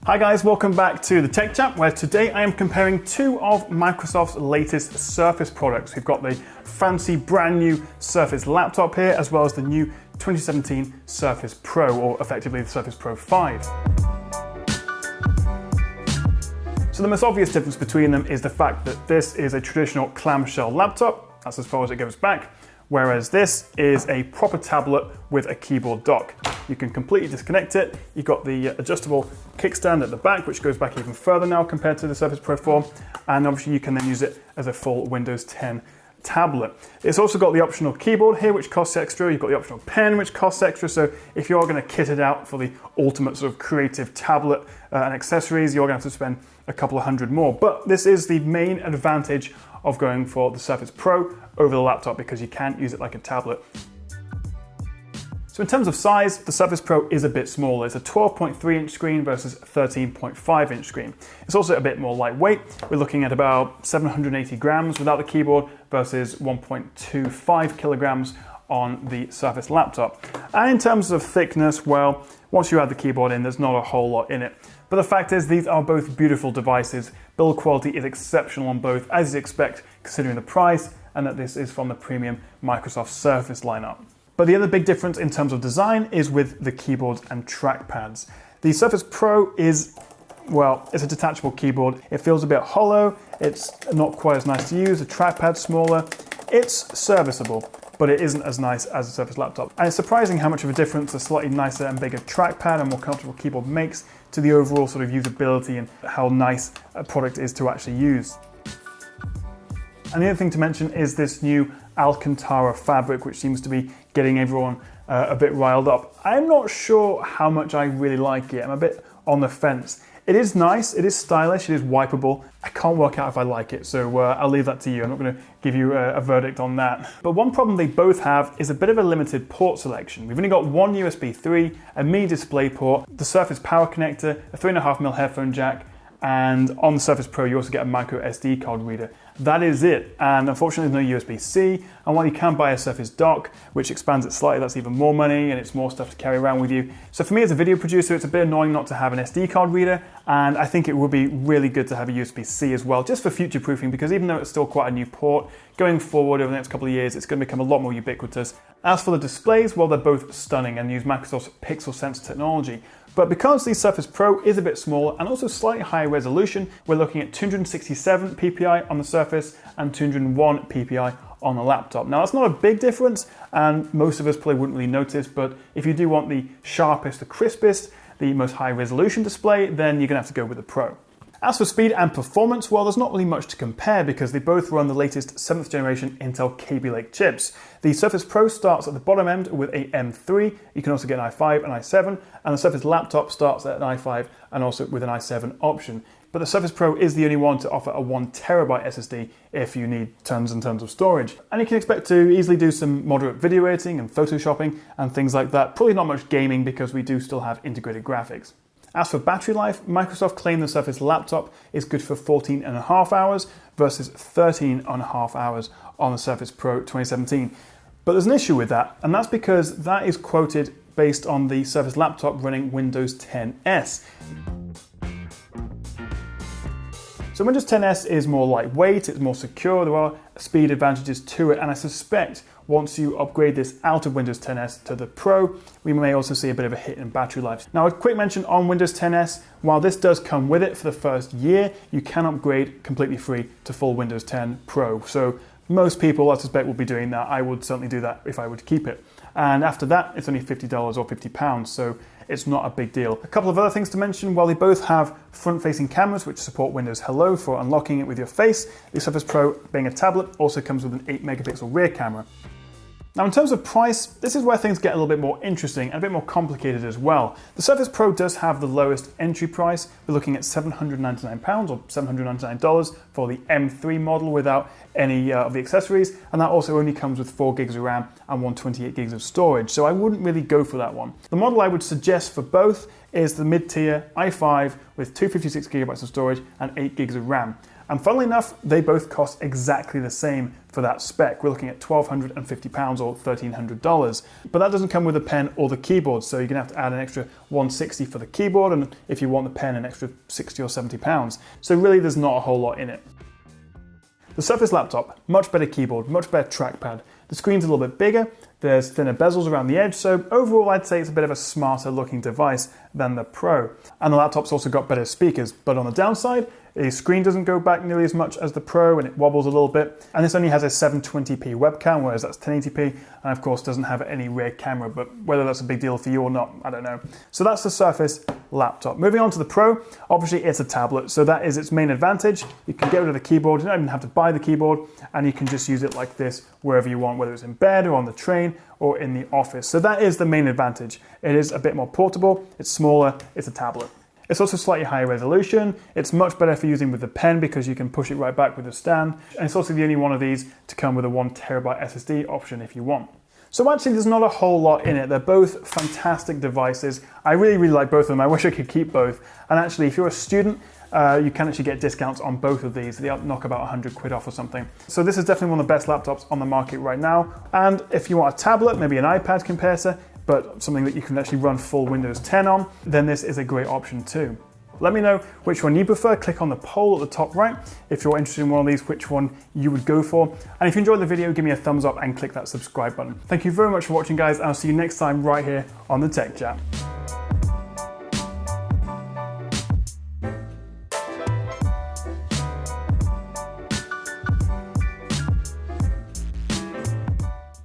Hi guys, welcome back to the Tech Chap, where today I am comparing two of Microsoft's latest Surface products. We've got the fancy brand new Surface laptop here, as well as the new 2017 Surface Pro, or effectively the Surface Pro 5. So the most obvious difference between them is the fact that this is a traditional clamshell laptop, that's as far as it goes back, whereas this is a proper tablet with a keyboard dock. You can completely disconnect it. You've got the adjustable kickstand at the back, which goes back even further now compared to the Surface Pro 4, and obviously you can then use it as a full Windows 10 tablet. It's also got the optional keyboard here, which costs extra. You've got the optional pen, which costs extra. So if you're going to kit it out for the ultimate sort of creative tablet and accessories, you're going to have to spend a couple of hundred more. But this is the main advantage of going for the Surface Pro over the laptop, because you can't use it like a tablet. So in terms of size, the Surface Pro is a bit smaller. It's a 12.3 inch screen versus a 13.5 inch screen. It's also a bit more lightweight. We're looking at about 780 grams without the keyboard versus 1.25 kilograms on the Surface laptop. And in terms of thickness, well, once you add the keyboard in, there's not a whole lot in it. But the fact is, these are both beautiful devices. Build quality is exceptional on both, as you'd expect, considering the price, and that this is from the premium Microsoft Surface lineup. But the other big difference in terms of design is with the keyboards and trackpads. The Surface Pro is, well, it's a detachable keyboard. It feels a bit hollow. It's not quite as nice to use. The trackpad's smaller. It's serviceable, but it isn't as nice as a Surface laptop. And it's surprising how much of a difference a slightly nicer and bigger trackpad and more comfortable keyboard makes to the overall sort of usability and how nice a product is to actually use. And the other thing to mention is this new Alcantara fabric, which seems to be getting everyone a bit riled up. I'm not sure how much I really like it. I'm a bit on the fence. It is nice, it is stylish, it is wipeable. I can't work out if I like it, so I'll leave that to you. I'm not going to give you a verdict on that. But one problem they both have is a bit of a limited port selection. We've only got one USB 3, a mini display port, the Surface power connector, a 3.5mm headphone jack, and on the Surface Pro you also get a micro SD card reader. That is it, and unfortunately there's no USB-C, and while you can buy a Surface dock, which expands it slightly, that's even more money and it's more stuff to carry around with you. So for me as a video producer, it's a bit annoying not to have an SD card reader, and I think it would be really good to have a USB-C as well, just for future proofing, because even though it's still quite a new port, going forward over the next couple of years, it's going to become a lot more ubiquitous. As for the displays, well, they're both stunning and use Microsoft's Pixel Sense technology. But because the Surface Pro is a bit smaller and also slightly higher resolution, we're looking at 267 ppi on the Surface and 201 ppi on the laptop. Now that's not a big difference, and most of us probably wouldn't really notice, but if you do want the sharpest, the crispest, the most high resolution display, then you're gonna have to go with the Pro. As for speed and performance, well, there's not really much to compare because they both run the latest 7th generation Intel Kaby Lake chips. The Surface Pro starts at the bottom end with a M3, you can also get an i5 and i7, and the Surface laptop starts at an i5 and also with an i7 option. But the Surface Pro is the only one to offer a 1TB SSD if you need tons and tons of storage. And you can expect to easily do some moderate video editing and photoshopping and things like that. Probably not much gaming because we do still have integrated graphics. As for battery life, Microsoft claimed the Surface laptop is good for 14.5 hours versus 13.5 hours on the Surface Pro 2017. But there's an issue with that, and that's because that is quoted based on the Surface laptop running Windows 10s. So Windows 10s is more lightweight, it's more secure, there are speed advantages to it, and I suspect once you upgrade this out of Windows 10s to the Pro, we may also see a bit of a hit in battery life. Now a quick mention on Windows 10s, while this does come with it for the first year, you can upgrade completely free to full Windows 10 Pro. So most people, I suspect, will be doing that. I would certainly do that if I were to keep it. And after that, it's only $50 or £50, so it's not a big deal. A couple of other things to mention, while they both have front-facing cameras which support Windows Hello for unlocking it with your face, the Surface Pro, being a tablet, also comes with an 8-megapixel rear camera. Now in terms of price, this is where things get a little bit more interesting and a bit more complicated as well. The Surface Pro does have the lowest entry price. We're looking at £799 or $799 for the M3 model without any of the accessories, and that also only comes with 4 gigs of RAM and 128 gigs of storage, so I wouldn't really go for that one. The model I would suggest for both is the mid-tier i5 with 256 gigabytes of storage and 8 gigs of RAM. And funnily enough, they both cost exactly the same for that spec. We're looking at £1,250 or $1,300. But that doesn't come with the pen or the keyboard, so you're gonna have to add an extra $160 for the keyboard, and if you want the pen, an extra £60 or £70. So really, there's not a whole lot in it. The Surface Laptop, much better keyboard, much better trackpad. The screen's a little bit bigger, there's thinner bezels around the edge, so overall I'd say it's a bit of a smarter looking device than the Pro. And the laptop's also got better speakers, but on the downside, the screen doesn't go back nearly as much as the Pro and it wobbles a little bit. And this only has a 720p webcam, whereas that's 1080p, and of course doesn't have any rear camera, but whether that's a big deal for you or not, I don't know. So that's the Surface Laptop. Moving on to the Pro, obviously it's a tablet, so that is its main advantage. You can get rid of the keyboard, you don't even have to buy the keyboard, and you can just use it like this wherever you want, whether it's in bed or on the train or in the office. So that is the main advantage. It is a bit more portable, it's smaller, it's a tablet. It's also slightly higher resolution. It's much better for using with the pen because you can push it right back with the stand. And it's also the only one of these to come with a 1TB SSD option if you want. So actually there's not a whole lot in it. They're both fantastic devices. I really like both of them. I wish I could keep both. And actually if you're a student, you can actually get discounts on both of these. They knock about 100 quid off or something. So this is definitely one of the best laptops on the market right now. And if you want a tablet, maybe an iPad comparator, but something that you can actually run full Windows 10 on, then this is a great option too. Let me know which one you prefer. Click on the poll at the top right if you're interested in one of these, which one you would go for. And if you enjoyed the video, give me a thumbs up and click that subscribe button. Thank you very much for watching, guys. I'll see you next time right here on the Tech Chat.